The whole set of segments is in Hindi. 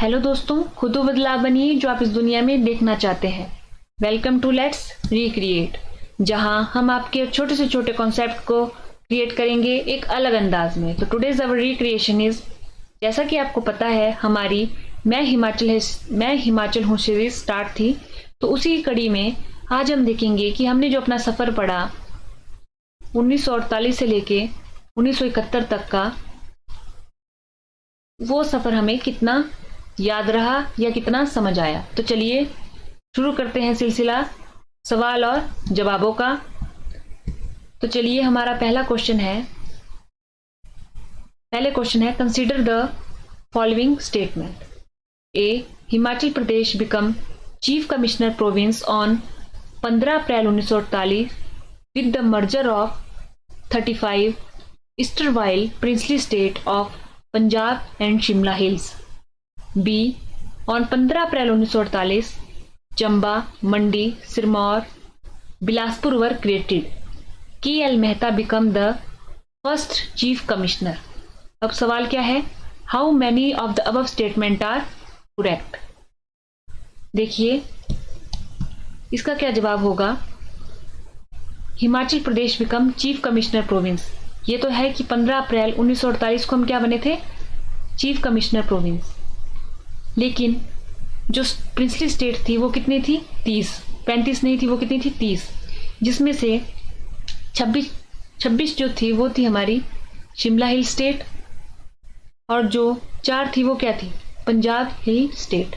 हेलो दोस्तों, खुद वो बदलाव बनिए जो आप इस दुनिया में देखना चाहते हैं। वेलकम टू लेट्स रिक्रिएट, जहां हम आपके छोटे से छोटे कॉन्सेप्ट को क्रिएट करेंगे एक अलग अंदाज में। तो टुडेज अवर रिक्रिएशन इज, जैसा कि आपको पता है, हमारी मैं हिमाचल हूँ सीरीज स्टार्ट थी। तो उसी कड़ी में आज हम देखेंगे कि हमने जो अपना सफर पढ़ा 1948 से लेके 1971 तक का, वो सफर हमें कितना याद रहा या कितना समझ आया। तो चलिए शुरू करते हैं सिलसिला सवाल और जवाबों का। तो चलिए, हमारा पहले क्वेश्चन है consider the following statement. A, Himachal Pradesh become chief commissioner province on 15 April 1948 with the merger of 35 erstwhile princely state of Punjab and Shimla Hills. B, on 15 April 1948 Chamba, Mandi, Sirmaur, Bilaspur were created. K L Mehta become the first chief commissioner. अब सवाल क्या है, how many of the above statement are correct. देखिए इसका क्या जवाब होगा। Himachal Pradesh become chief commissioner province, ये तो है कि 15 अप्रैल 1948 को हम क्या बने थे, चीफ कमिश्नर प्रोविंस। लेकिन जो प्रिंसली स्टेट थी वो कितनी थी, 30, 35 नहीं थी, वो कितनी थी, 30, जिसमें से 26 जो थी वो थी हमारी शिमला हिल स्टेट, और जो 4 थी वो क्या थी, पंजाब हिल स्टेट।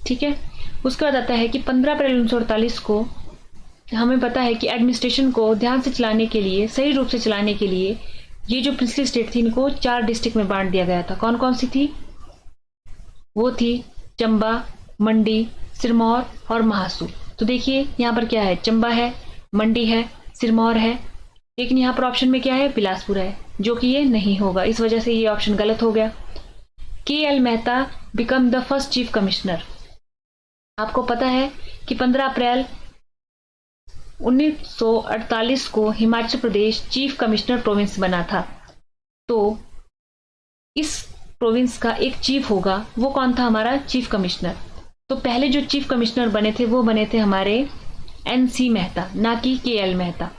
ठीक है। उसके बाद आता है कि 15 अप्रैल 1948 को हमें पता है कि एडमिनिस्ट्रेशन को ध्यान से चलाने के लिए, सही रूप से चलाने के लिए, ये जो प्रिंसली स्टेट थी इनको 4 डिस्ट्रिक्ट में बांट दिया गया था। कौन कौन सी थी, वो थी चंबा, मंडी, सिरमौर और महासू। तो देखिए यहाँ पर क्या है, चंबा है, मंडी है, सिरमौर है, लेकिन यहाँ पर ऑप्शन में क्या है, बिलासपुर है, जो कि ये नहीं होगा। इस वजह से ये ऑप्शन गलत हो गया। के L Mehta become the first chief commissioner. आपको पता है कि 15 अप्रैल 1948 को Himachal Pradesh chief commissioner province बना था। तो इस प्रोविंस का एक चीफ होगा, वो कौन था, हमारा चीफ कमिश्नर। तो पहले जो चीफ कमिश्नर बने थे वो बने थे हमारे एनसी मेहता, ना कि के एल मेहता।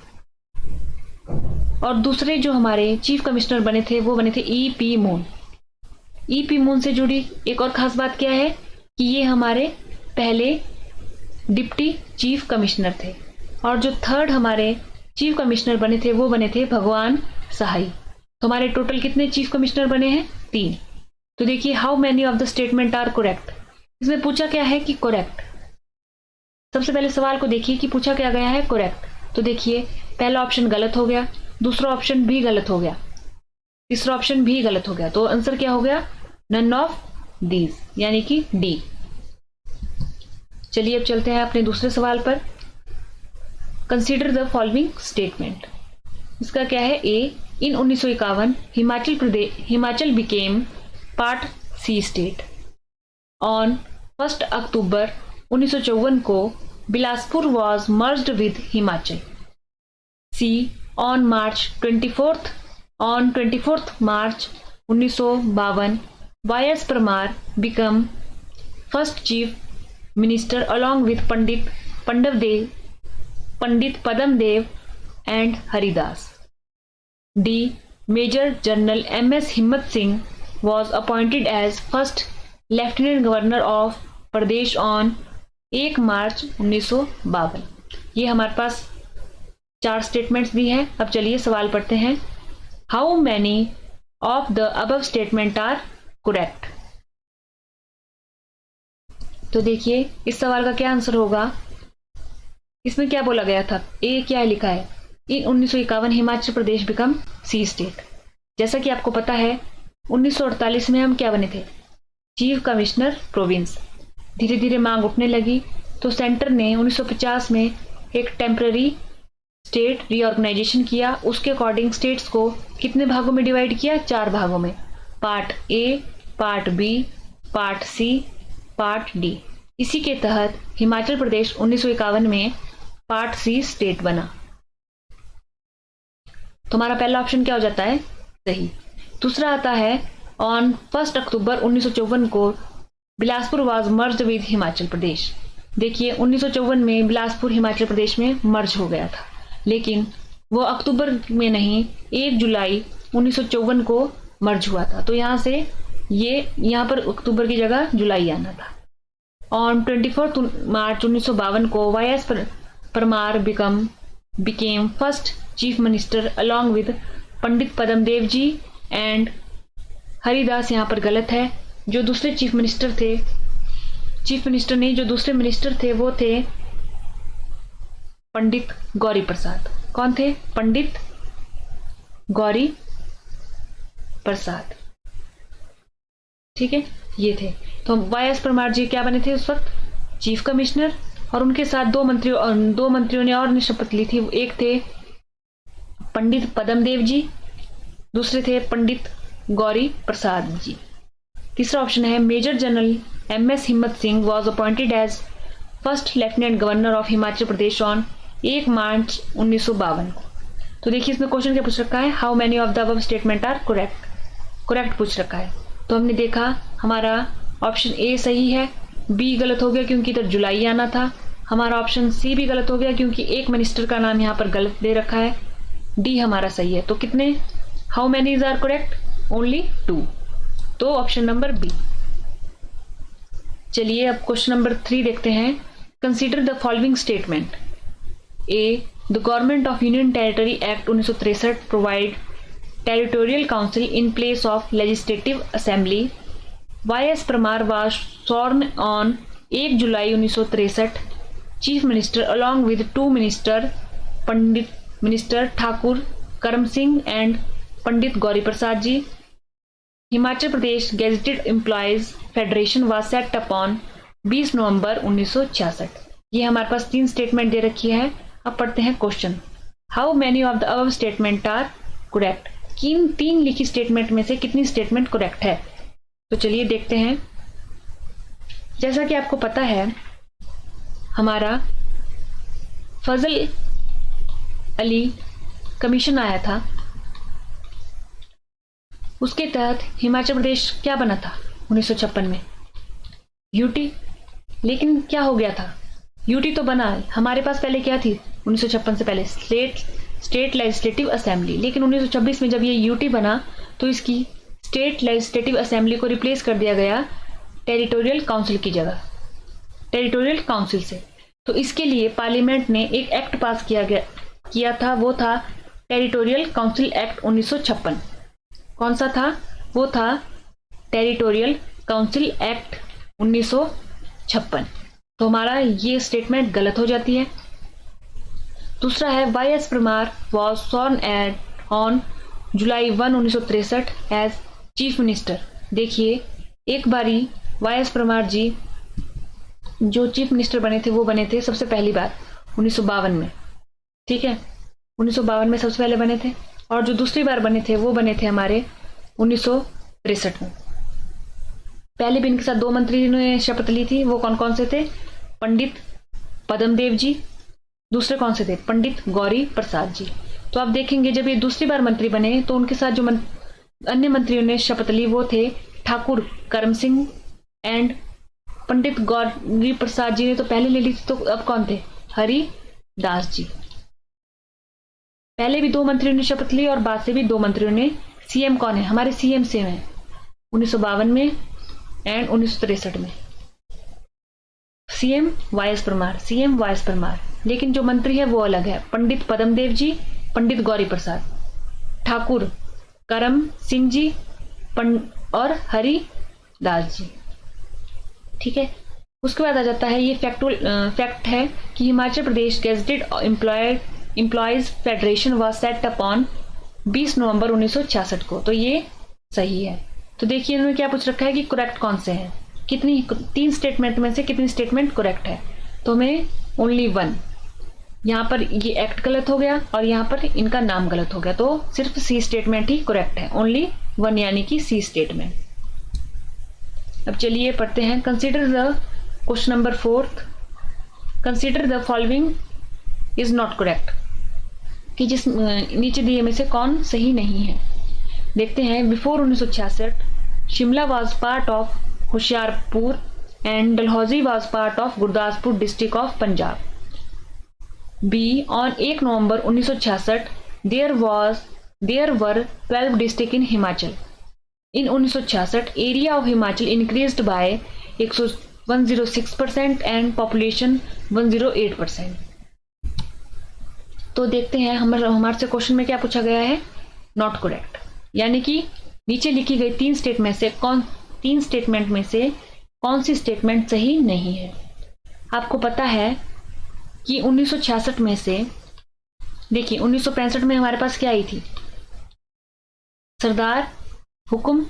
और दूसरे जो हमारे चीफ कमिश्नर बने थे वो बने थे ईपी मून। ईपी मून से जुड़ी एक और खास बात क्या है कि ये हमारे पहले डिप्टी चीफ कमिश्नर थे। और जो थर्ड हमारे चीफ कमिश्नर बने थे वो बने थे भगवान सहाई। तो हमारे टोटल कितने चीफ कमिश्नर बने हैं, 3। तो देखिए how many of the statement are correct. इसमें पूछा क्या है कि करेक्ट। सबसे पहले सवाल को देखिए कि पूछा क्या गया है, करेक्ट। तो देखिए पहला ऑप्शन गलत हो गया, दूसरा ऑप्शन भी गलत हो गया, तीसरा ऑप्शन भी गलत हो गया। तो आंसर क्या हो गया, नन ऑफ दीज, यानी कि डी। चलिए अब चलते हैं अपने दूसरे सवाल पर। Consider the following statement. इसका क्या है, A, in 1951 Himachal became part C state. On 1 अक्टूबर 1954 को Bilaspur was merged with Himachal. C, on 24 March 1952 Y S. Parmar became first chief minister along with Pandit Padam Dev and Haridas. D, major general MS Himmat Singh was appointed as first Lieutenant Governor of Pradesh on 1 मार्च 1952। ये हमारे पास 4 स्टेटमेंट्स दी हैं। अब चलिए सवाल पढ़ते हैं। How many of the above statement are correct. तो देखिए इस सवाल का क्या आंसर होगा। इसमें क्या बोला गया था, ए क्या लिखा है, इन 1951 हिमाचल प्रदेश बिकम सी स्टेट। जैसा कि आपको पता है 1948 में हम क्या बने थे, चीफ कमिश्नर प्रोविंस। धीरे धीरे मांग उठने लगी तो सेंटर ने 1950 में एक टेम्पररी स्टेट रीऑर्गेनाइजेशन किया। उसके अकॉर्डिंग स्टेट्स को कितने भागों में डिवाइड किया, 4 भागों में, part A, part B, part C, part D. इसी के तहत हिमाचल प्रदेश 1951 में पार्ट सी स्टेट बना। तो हमारा पहला ऑप्शन क्या हो जाता है, सही। दूसरा आता है ऑन 1 अक्टूबर 1954 को Bilaspur was merge with Himachal Pradesh. देखिए 1954 में बिलासपुर हिमाचल प्रदेश में मर्ज हो गया था, लेकिन वो अक्टूबर में नहीं 1 जुलाई 1954 को मर्ज हुआ था। तो यहाँ से यहाँ पर अक्टूबर की जगह जुलाई आना था। ऑन 24 मार्च 1952 को Y S. Parmar became first chief minister along with Pandit Padmadev ji and Haridas. यहाँ पर गलत है, जो दूसरे चीफ मिनिस्टर नहीं, जो दूसरे मिनिस्टर थे वो थे पंडित गौरी प्रसाद। कौन थे? पंडित गौरी प्रसाद। ठीक है, ये थे। तो वाई.एस. परमार जी क्या बने थे उस वक्त? चीफ कमिश्नर, और उनके साथ दो मंत्रियों ने और शपथ ली थी। एक थे पंडित पद्मदेव जी, दूसरे थे पंडित गौरी प्रसाद जी। तीसरा ऑप्शन है major general M S. Himmat Singh was appointed as first lieutenant governor of Himachal Pradesh on 1 मार्च 1952 को। तो देखिए इसमें क्वेश्चन क्या पूछ रखा है? How many of the above statement are correct पूछ रखा है। तो हमने देखा हमारा ऑप्शन ए सही है, बी गलत हो गया क्योंकि इधर जुलाई आना था, हमारा ऑप्शन सी भी गलत हो गया क्योंकि एक मिनिस्टर का नाम यहाँ पर गलत दे रखा है, डी हमारा सही है। तो कितने, how many is are correct? Only 2। तो ऑप्शन नंबर बी। चलिए अब क्वेश्चन नंबर 3 देखते हैं। Consider the following statement. A, the government of union territory act 1963 provide territorial council in place of legislative assembly. Y S. Parmar was sworn on 1 July 1963 chief minister along with 2 minister Thakur Karam Singh and Pandit Gauri Prasad ji. Himachal Pradesh gazetted employees federation was set up on 20 November 1966। ये हमारे पास 3 स्टेटमेंट दे रखी है। अब पढ़ते हैं question. How many of the above statement are correct? किन 3 लिखी स्टेटमेंट में से कितनी स्टेटमेंट करेक्ट है? तो चलिए देखते हैं। जैसा कि आपको पता है हमारा फजल अली कमीशन आया था, उसके तहत हिमाचल प्रदेश क्या बना था 1956 में? यूटी। लेकिन क्या हो गया था? यूटी तो बना, हमारे पास पहले क्या थी 1956 से पहले? State legislative assembly. लेकिन 1926 में जब ये यूटी बना तो इसकी स्टेट लेजिस्लेटिव असेंबली को रिप्लेस कर दिया गया टेरिटोरियल काउंसिल की जगह, टेरिटोरियल काउंसिल से। तो इसके लिए पार्लियामेंट ने एक एक्ट पास किया था, वो था टेरिटोरियल काउंसिल एक्ट 1956। कौन सा था? वो था टेरिटोरियल काउंसिल एक्ट 1956। तो हमारा ये स्टेटमेंट गलत हो जाती है। दूसरा है Y S. Parmar was sworn on July 1, 1963 as chief minister. देखिए एक बारी वाई.एस. परमार जी जो चीफ मिनिस्टर बने थे वो बने थे सबसे पहली बार 1952 में। ठीक है, 1952 में सबसे पहले बने थे, और जो दूसरी बार बने थे वो बने थे हमारे 1963 में। पहले भी इनके साथ 2 मंत्री ने शपथ ली थी। वो कौन कौन से थे? पंडित पद्मदेव जी, दूसरे कौन से थे? पंडित गौरी प्रसाद जी। तो आप देखेंगे जब ये दूसरी बार मंत्री बने तो उनके साथ जो अन्य मंत्रियों ने शपथ ली वो थे ठाकुर करम सिंह एंड पंडित गौरी प्रसाद जी ने तो पहले ले ली थी। तो अब कौन थे? हरिदास जी। पहले भी 2 मंत्रियों ने शपथ ली और बाद से भी 2 मंत्रियों ने। सीएम कौन है? हमारे सीएम सेम है 1952 में एंड 1963 में। सीएम वाई.एस. परमार, लेकिन जो मंत्री है वो अलग है। पंडित पद्मदेव जी, पंडित गौरी प्रसाद, ठाकुर करम सिंह जी और हरिदास जी। ठीक है, उसके बाद आ जाता है ये फैक्ट है कि Himachal Pradesh gazetted employees federation was set up on 20 November 1966 को। तो ये सही है। तो देखिए इन्होंने क्या पूछ रखा है कि करेक्ट कौन से हैं, कितनी 3 स्टेटमेंट में से कितनी स्टेटमेंट करेक्ट है? तो हमें ओनली 1। यहाँ पर ये एक्ट गलत हो गया और यहाँ पर इनका नाम गलत हो गया, तो सिर्फ सी स्टेटमेंट ही करेक्ट है, ओनली 1 यानी कि सी स्टेटमेंट। अब चलिए पढ़ते हैं। Consider the question number 4, consider the following is not correct, कि जिस नीचे दिए में से कौन सही नहीं है। देखते हैं। Before 1966 Shimla was part of Hoshiarpur, and Dalhousie was part of Gurdaspur district of Punjab. B. On 1 November 1966, there were 12 districts in Himachal. In 1966, area of Himachal increased by 106% and population 108%. तो देखते हैं हमारे से क्वेश्चन में क्या पूछा गया है, नॉट करेक्ट, यानी कि नीचे लिखी गई तीन स्टेटमेंट में से कौन सी स्टेटमेंट सही नहीं है। आपको पता है कि 1966 में से देखिए 1965 में हमारे पास क्या आई थी, सरदार हुकुम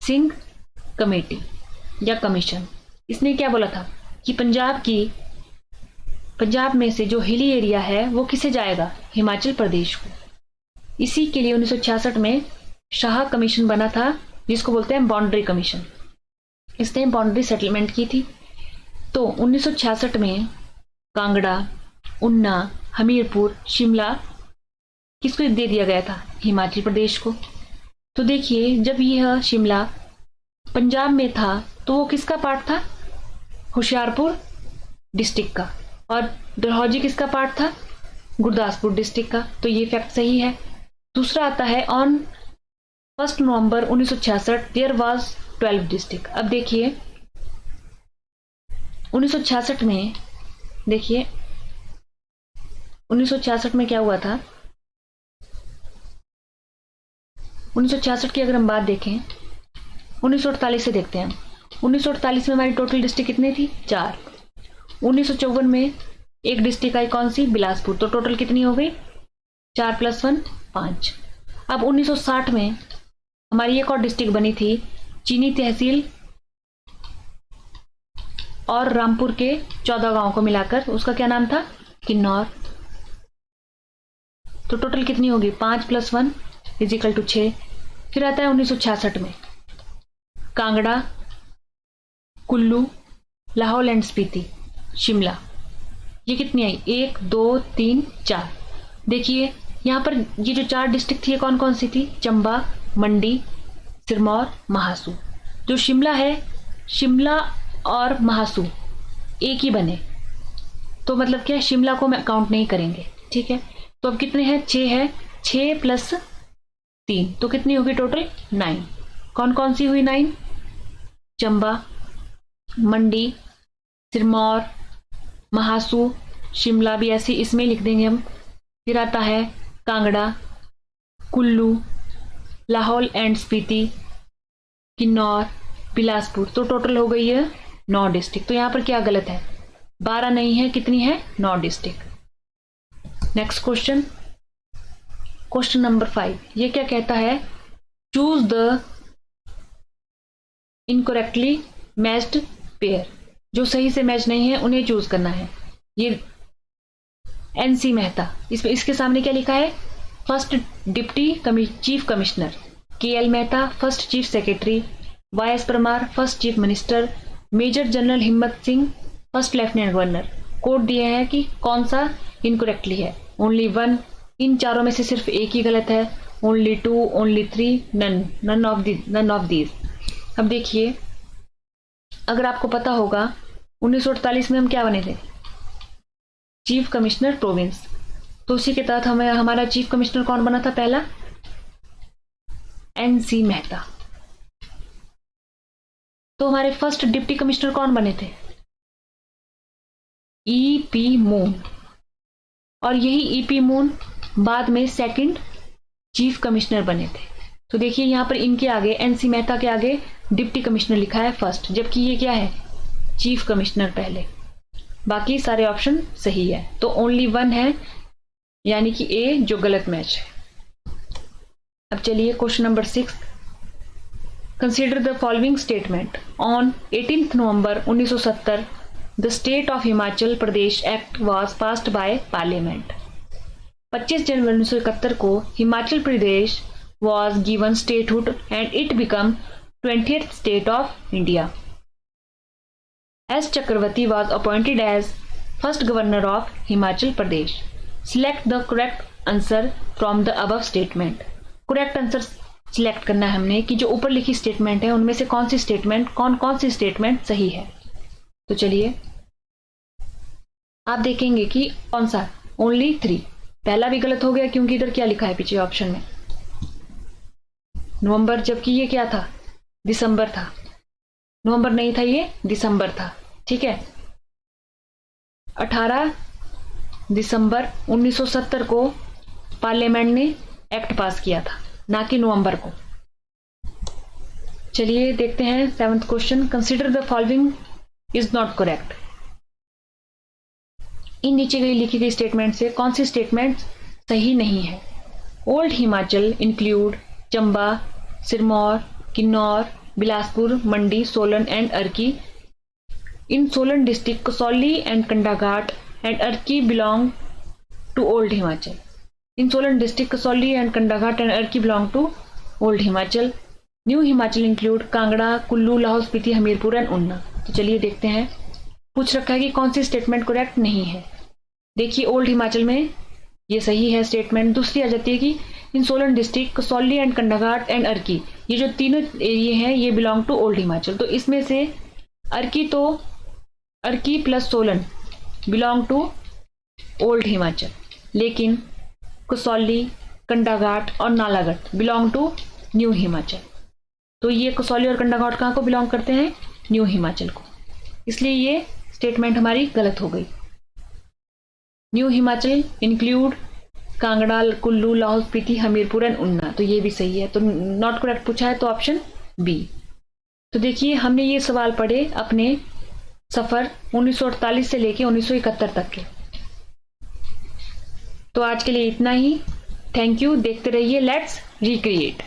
सिंह कमेटी या कमीशन। इसने क्या बोला था कि पंजाब में से जो हिली एरिया है वो किसे जाएगा, हिमाचल प्रदेश को। इसी के लिए 1966 में शाह कमीशन बना था, जिसको बोलते हैं बाउंड्री कमीशन। इसने बाउंड्री सेटलमेंट की थी। तो 1966 में कांगड़ा, उन्ना, हमीरपुर, शिमला किसको दे दिया गया था, हिमाचल प्रदेश को। तो देखिए जब यह शिमला पंजाब में था तो वो किसका पार्ट था, होशियारपुर डिस्ट्रिक्ट का, और डलहौजी किसका पार्ट था, गुरदासपुर डिस्ट्रिक्ट का। तो ये फैक्ट सही है। दूसरा आता है on 1 November 1966 there was 12 district. अब देखिए 1966 में, देखिए 1966 में क्या हुआ था, 1966 की अगर हम बात देखें 1948 से देखते हैं। 1948 में हमारी टोटल डिस्ट्रिक्ट कितनी थी, 4। 1954 में एक डिस्ट्रिक्ट आई, कौन सी, बिलासपुर। तो टोटल कितनी हो गई, 4 + 1 5। अब 1960 में हमारी एक और डिस्ट्रिक्ट बनी थी, चीनी तहसील और रामपुर के 14 गांवों को मिलाकर, उसका क्या नाम था, किन्नौर। तो टोटल कितनी होगी, 5 + 1 = 6। फिर आता है 1966 में कांगड़ा, कुल्लू, लाहौल एंड स्पीति, शिमला, ये कितनी आई, 1 2 3 4। देखिए यहां पर ये जो 4 डिस्ट्रिक्ट थी कौन कौन सी थी, चंबा, मंडी, सिरमौर, महासू। जो शिमला है, शिमला और महासू एक ही बने, तो मतलब क्या, शिमला को मैं काउंट नहीं करेंगे, ठीक है। तो अब कितने हैं, 6 है, 6 + 3 तो कितनी होगी टोटल, 9। कौन कौन सी हुई 9, चंबा, मंडी, सिरमौर, महासू, शिमला भी ऐसे इसमें लिख देंगे हम। फिर आता है कांगड़ा, कुल्लू, लाहौल एंड स्पीति, किन्नौर, बिलासपुर। तो टोटल हो गई है 9 डिस्ट्रिक्ट। तो यहां पर क्या गलत है, 12 नहीं है, कितनी है, 9 district. Next question, question number 5, ये क्या कहता है, choose the incorrectly matched pair. जो सही से मैच नहीं है उन्हें चूज करना है। ये एनसी मेहता, इसके सामने क्या लिखा है, first deputy chief commissioner, K L Mehta first chief secretary, Y S Parmar first chief minister, major general Himmat Singh first lieutenant governor. Code दिया है कि कौन सा इनकरेक्टली है, ओनली 1, इन चारों में से सिर्फ एक ही गलत है, only 2, only 3, none of these. अब देखिए अगर आपको पता होगा 1948 में हम क्या बने थे, चीफ कमिश्नर प्रोविंस। तो उसी के तहत हमें हमारा चीफ कमिश्नर कौन बना था, पहला एनसी मेहता। तो हमारे फर्स्ट डिप्टी कमिश्नर कौन बने थे, ईपी मून, और यही ईपी मून बाद में सेकंड चीफ कमिश्नर बने थे। तो देखिए यहां पर इनके आगे, एनसी मेहता के आगे डिप्टी कमिश्नर लिखा है फर्स्ट, जबकि ये क्या है, चीफ कमिश्नर पहले। बाकी सारे ऑप्शन सही है, तो ओनली 1 है, यानी कि ए जो गलत मैच है। अब चलिए question number 6, consider the following statement. On 18 November 1970 the state of Himachal Pradesh act was passed by parliament. 25 जनवरी 1971 को Himachal Pradesh was given statehood and it became 20th state of India. S. Chakravarti was appointed as first governor of Himachal Pradesh. Select the correct answer from the above statement. Correct answer select करना है हमने कि जो ऊपर लिखी स्टेटमेंट है उनमें से कौन सी स्टेटमेंट सही है। तो चलिए आप देखेंगे कि कौन सा, ओनली 3। पहला भी गलत हो गया क्योंकि इधर क्या लिखा है पीछे ऑप्शन में, नवंबर, जबकि ये क्या था, दिसंबर था। नवंबर नहीं था, ये दिसंबर था। ठीक है, 18 दिसंबर 1970 को पार्लियामेंट ने एक्ट पास किया था, ना कि नवंबर को। चलिए देखते हैं 7th question. Consider the following is not correct. इन नीचे गई लिखी गई स्टेटमेंट से कौन सी स्टेटमेंट सही नहीं है। Old Himachal include Chamba, Sirmaur, Kinnaur, Bilaspur, Mandi, Solan and Arki. In Solan district Kasauli and Kandaghat and Arki belong to old Himachal. In Solan district Kasauli and Kandaghat and Arki belong to old Himachal. New Himachal include Kangra, Kullu, Lahaul Spiti, Hamirpur and Una. तो चलिए देखते हैं, पूछ रखा है कि कौन सी स्टेटमेंट करेक्ट नहीं है। देखिए ओल्ड हिमाचल में ये सही है स्टेटमेंट। दूसरी आ जाती है कि in Solan district Kasauli and Kandaghat and Arki, ये जो तीनों एरिए हैं ये बिलोंग टू ओल्ड हिमाचल। तो इसमें से Arki plus Solan belong to old Himachal, लेकिन कसौली, कंडाघाट और Nalagarh belong to new Himachal. तो ये कसौली और कंडाघाट कहाँ को बिलोंग करते हैं, न्यू हिमाचल को, इसलिए ये स्टेटमेंट हमारी गलत हो गई। New Himachal include Kangra, Kullu, Lahaul Spiti, Hamirpur and Una, तो ये भी सही है। तो नॉट करेक्ट पूछा है तो ऑप्शन बी। तो देखिए हमने ये सवाल पढ़े अपने सफर 1948 से लेके 1971 तक के। तो आज के लिए इतना ही। Thank you. देखते रहिए लेट्स रिक्रिएट।